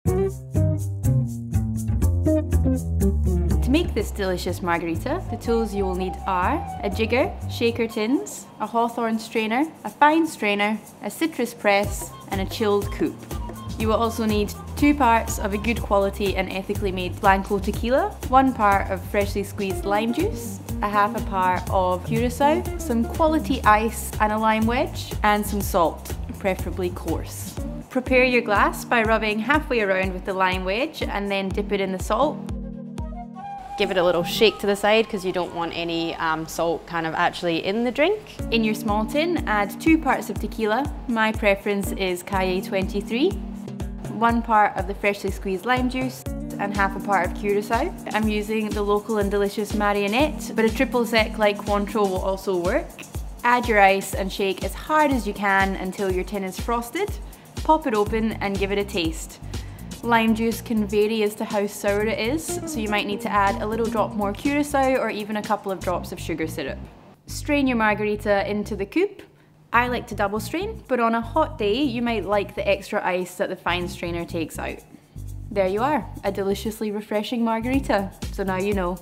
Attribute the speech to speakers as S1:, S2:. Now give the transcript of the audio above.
S1: To make this delicious margarita, the tools you will need are a jigger, shaker tins, a hawthorn strainer, a fine strainer, a citrus press, and a chilled coupe. You will also need 2 parts of a good quality and ethically made Blanco Tequila, 1 part of freshly squeezed lime juice, a half a part of Curacao, some quality ice and a lime wedge, and some salt, preferably coarse. Prepare your glass by rubbing halfway around with the lime wedge and then dip it in the salt. Give it a little shake to the side because you don't want any salt kind of actually in the drink. In your small tin, add 2 parts of tequila. My preference is Calle 23, 1 part of the freshly squeezed lime juice, and half a part of Curacao. I'm using the local and delicious Marionette, but a triple sec like Cointreau will also work. Add your ice and shake as hard as you can until your tin is frosted. Pop it open and give it a taste. Lime juice can vary as to how sour it is, so you might need to add a little drop more Curacao or even a couple of drops of sugar syrup. Strain your margarita into the coupe. I like to double strain, but on a hot day you might like the extra ice that the fine strainer takes out. There you are, a deliciously refreshing margarita, so now you know.